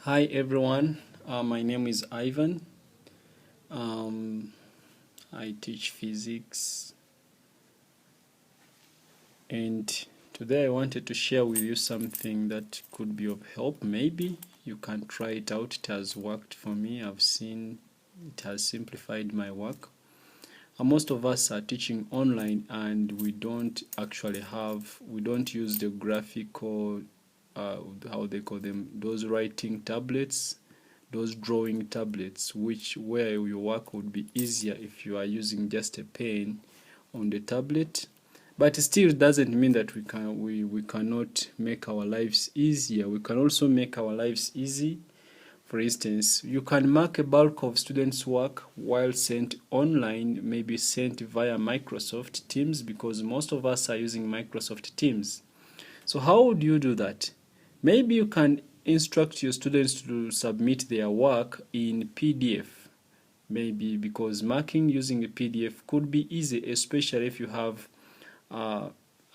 Hi everyone, my name is Ivan. Um, I teach physics, and today I wanted to share with you something that could be of help. Maybe you can try it out. It has worked for me. I've seen it has simplified my work. Most of us are teaching online, and we don't use the graphical, how they call them, those writing tablets, those drawing tablets, where your work would be easier if you are using just a pen on the tablet. But still doesn't mean that we cannot make our lives easier. We can also make our lives easy. For instance, you can mark a bulk of students' work while sent online, maybe sent via Microsoft Teams, because most of us are using Microsoft Teams. So how would you do that? Maybe you can instruct your students to submit their work in PDF. Maybe because marking using a PDF could be easy, especially if you have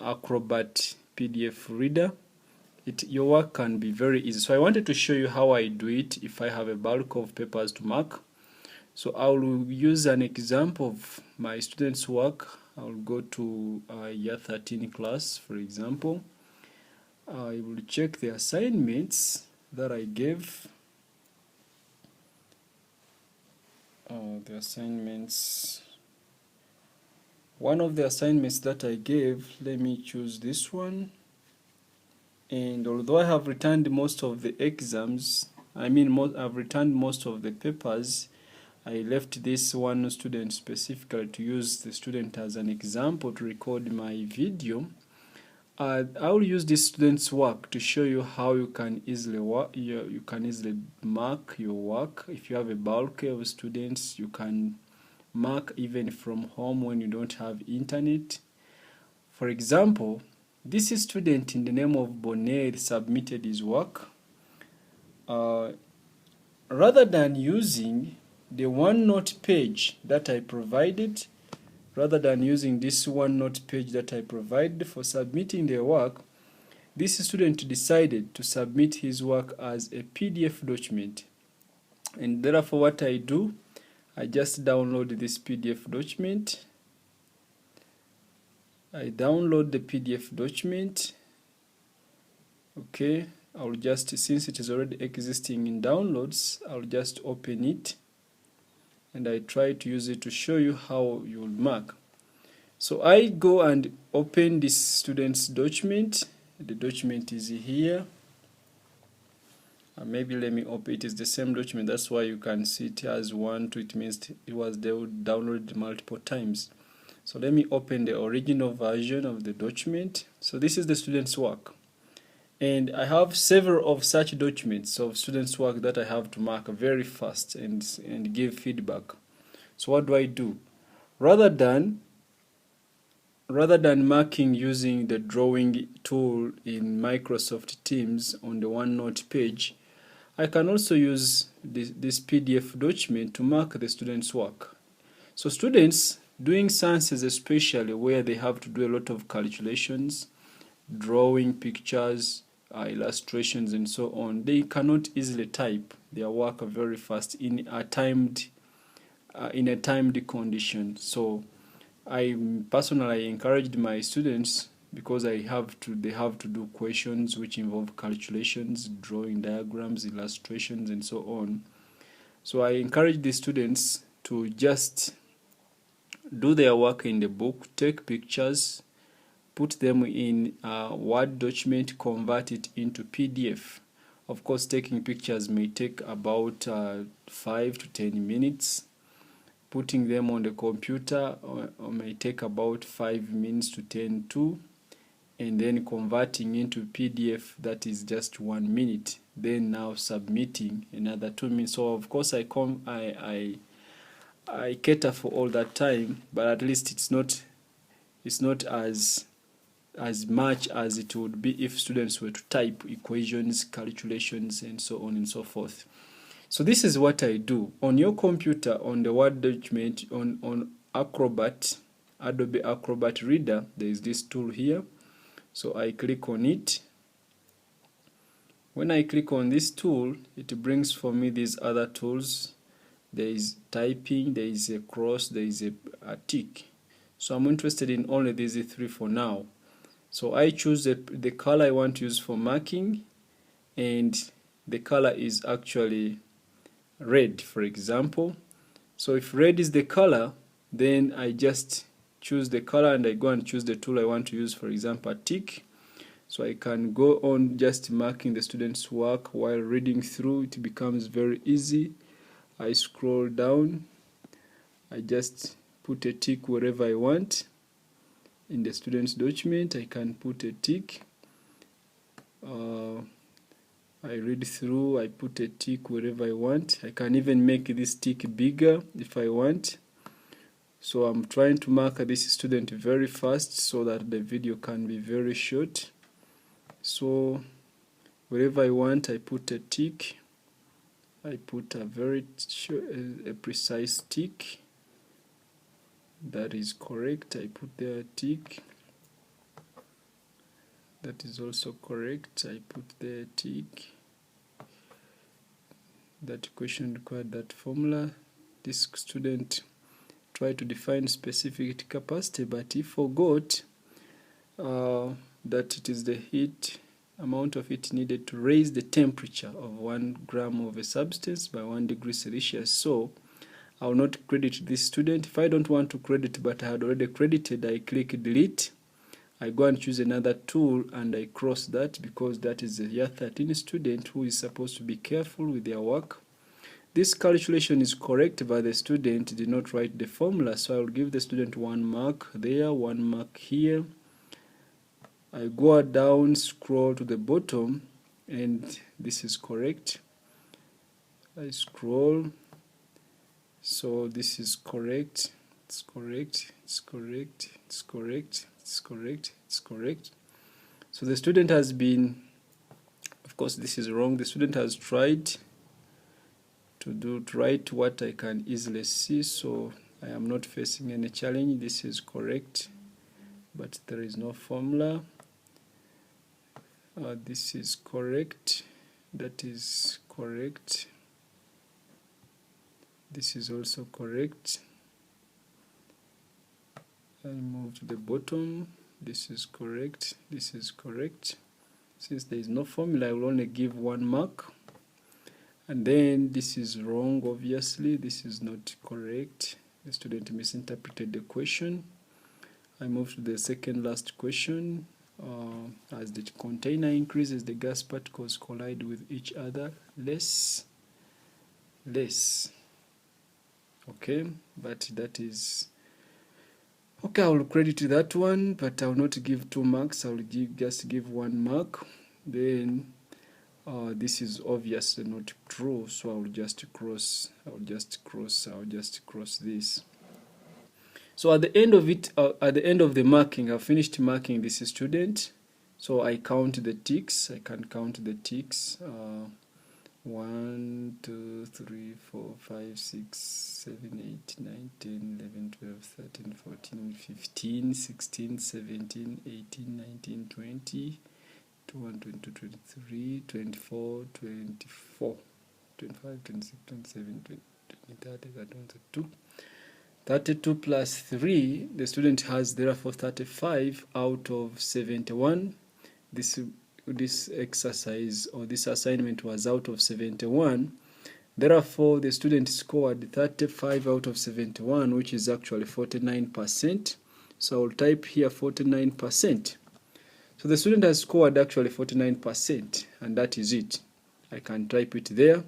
Acrobat PDF reader. Your work can be very easy. So I wanted to show you how I do it if I have a bulk of papers to mark. So I will use an example of my students' work. I will go to year 13 class, for example. I will check the assignments that I gave. The assignments. One of the assignments that I gave, let me choose this one. And although I have returned most of the exams, I've returned most of the papers, I left this one student specifically to use the student as an example to record my video. I will use this student's work to show you how you can easily mark your work. If you have a bulk of students, you can mark even from home when you don't have internet. For example, this student in the name of Bonaire submitted his work. Rather than using the OneNote page that I provided, rather than using this OneNote page that I provided for submitting their work, this student decided to submit his work as a PDF document. And therefore what I do, I just download this PDF document. I download the PDF document. Okay, I'll just, since it is already existing in downloads, I'll just open it and I try to use it to show you how you will mark. So I go and open this student's document. The document is here. Maybe let me open it. It's the same document. That's why you can see it as 1, 2. It means it was downloaded multiple times. So let me open the original version of the document. So this is the student's work. And I have several of such documents of students' work that I have to mark very fast and give feedback. So what do? Rather than marking using the drawing tool in Microsoft Teams on the OneNote page, I can also use this PDF document to mark the students' work. So students doing sciences, especially where they have to do a lot of calculations, drawing pictures, illustrations and so on, they cannot easily type their work very fast in a timed condition. So I personally encouraged my students, because they have to do questions which involve calculations, drawing diagrams, illustrations and so on. So I encourage the students to just do their work in the book, take pictures, put them in a Word document, convert it into PDF. Of course, taking pictures may take about 5 to 10 minutes. Putting them on the computer may take about 5 minutes to 10 too. And then converting into PDF, that is just 1 minute. Then now submitting another 2 minutes. So of course I cater for all that time, but at least it's not as much as it would be if students were to type equations, calculations, and so on and so forth. So this is what I do. On your computer, on the Word document, on Acrobat, Adobe Acrobat Reader, there is this tool here. So I click on it. When I click on this tool, it brings for me these other tools. There is typing, there is a cross, there is a tick. So I'm interested in only these three for now. So I choose the color I want to use for marking, and the color is actually red, for example. So if red is the color, then I just choose the color and I go and choose the tool I want to use, for example, a tick. So I can go on just marking the student's work while reading through. It becomes very easy. I scroll down. I just put a tick wherever I want. In the student's document, I can put a tick. I read through, I put a tick wherever I want. I can even make this tick bigger if I want. So I'm trying to mark this student very fast so that the video can be very short. So wherever I want, I put a tick. I put a very precise tick. That is correct. I put there a tick. That is also correct. I put there a tick. That question required that formula. This student tried to define specific capacity, but he forgot that it is the heat, amount of heat needed to raise the temperature of 1 gram of a substance by 1 degree Celsius. So I will not credit this student. If I don't want to credit but I had already credited, I click delete. I go and choose another tool and I cross that, because that is a year 13 student who is supposed to be careful with their work. This calculation is correct, but the student did not write the formula, so I will give the student 1 mark there, 1 mark here. I go down, scroll to the bottom, and this is correct. I scroll, so this is correct. It's correct, it's correct, it's correct, it's correct, it's correct. So the student has been, of course this is wrong, the student has tried to write what I can easily see, so I am not facing any challenge. This is correct, but there is no formula. This is correct, that is correct, this is also correct. I move to the bottom, this is correct, this is correct. Since there is no formula, I will only give 1 mark. And then this is wrong, obviously, this is not correct. The student misinterpreted the question. I move to the second last question. As the container increases, the gas particles collide with each other less. Okay, but that is okay. I will credit that one, but I will not give 2 marks. I will just give 1 mark. Then this is obviously not true, so I will just cross. I'll just cross this. So at the end of it, at the end of the marking, I've finished marking this student. So I count the ticks. I can count the ticks. 1, 2, 3, 4, 5, 6, 7, 8, 9, 10, 11, 12, 13, 14, 15, 16, 17, 18, 19, 20, 21, 22, 23, 24, 24, 25, 26, 27, 20, 30, 31, 32. 32 plus 3, the student has therefore 35 out of 71. This exercise or this assignment was out of 71. Therefore, the student scored 35 out of 71, which is actually 49%. So I'll type here 49%. So the student has scored actually 49%, and that is it. I can type it there.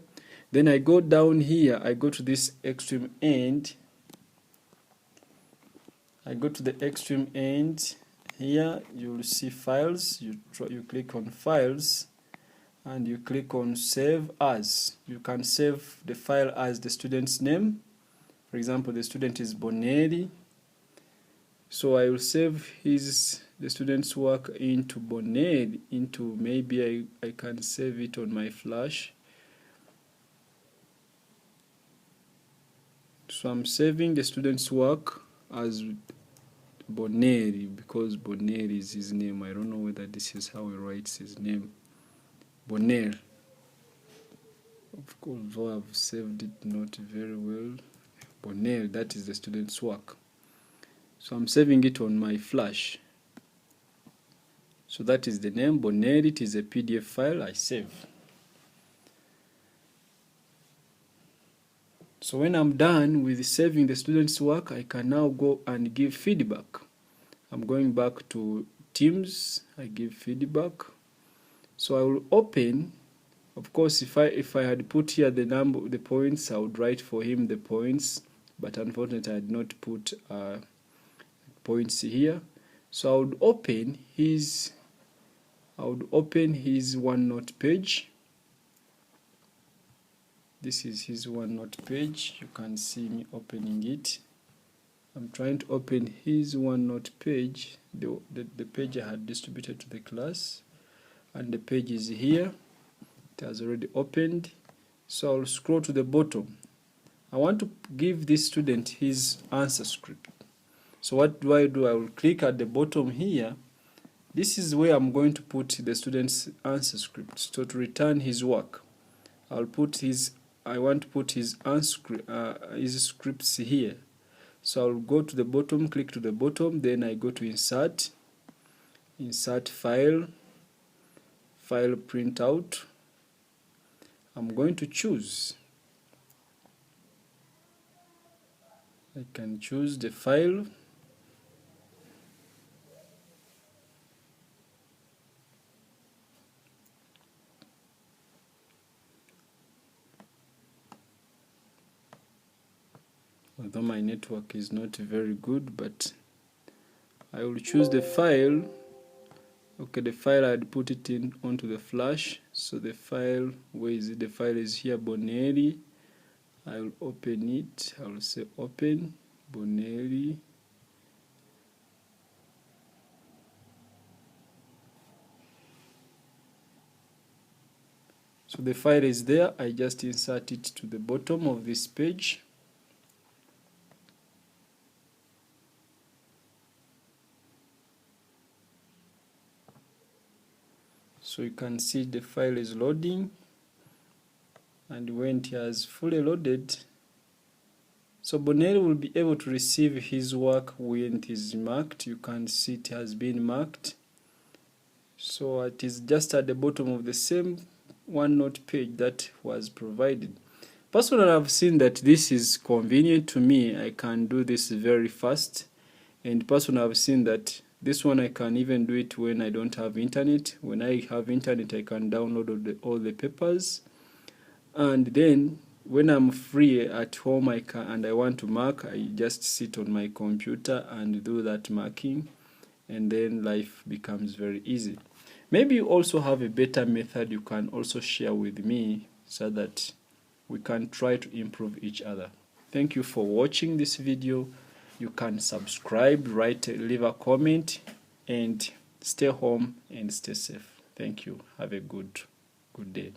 Then I go down here, I go to this extreme end. I go to the extreme end. Here you will see files. You click on files and you click on save as. You can save the file as the student's name. For example, the student is Bonelli. So I will save the student's work into Bonelli, into maybe I can save it on my flash. So I'm saving the student's work as Bonelli because Bonelli is his name. I don't know whether this is how he writes his name. Bonheur. Of course, though I've saved it not very well. Bonheur, that is the student's work. So I'm saving it on my flash. So that is the name, Bonheur. It is a PDF file I save. So when I'm done with saving the student's work, I can now go and give feedback. I'm going back to Teams, I give feedback. So I will open, of course, if I had put here the points, I would write for him the points, but unfortunately I had not put points here. So I would open his OneNote page. This is his OneNote page. You can see me opening it. I'm trying to open his OneNote page, the page I had distributed to the class, and the page is here. It has already opened. So I'll scroll to the bottom. I want to give this student his answer script. So what do? I will click at the bottom here. This is where I'm going to put the student's answer script. So to return his work, I want to put his scripts here. So I'll go to the bottom, click to the bottom, then I go to insert file, printout. I'm going to choose. I can choose the file. Although my network is not very good, but I will choose the file. Okay, the file I had put it in onto the flash. So the file, where is it? The file is here, Bonheur. I will open it. I will say open Bonheur. So the file is there. I just insert it to the bottom of this page. So you can see the file is loading, and when it has fully loaded, so Bonheur will be able to receive his work when it is marked. You can see it has been marked. So it is just at the bottom of the same OneNote page that was provided. Personally, I've seen that this is convenient to me. I can do this very fast. And personally, I've seen that this one I can even do it when I don't have internet. When I have internet, I can download all the papers. And then when I'm free at home and I want to mark, I just sit on my computer and do that marking. And then life becomes very easy. Maybe you also have a better method you can also share with me so that we can try to improve each other. Thank you for watching this video. You can subscribe, leave a comment, and stay home and stay safe. Thank you. Have a good day.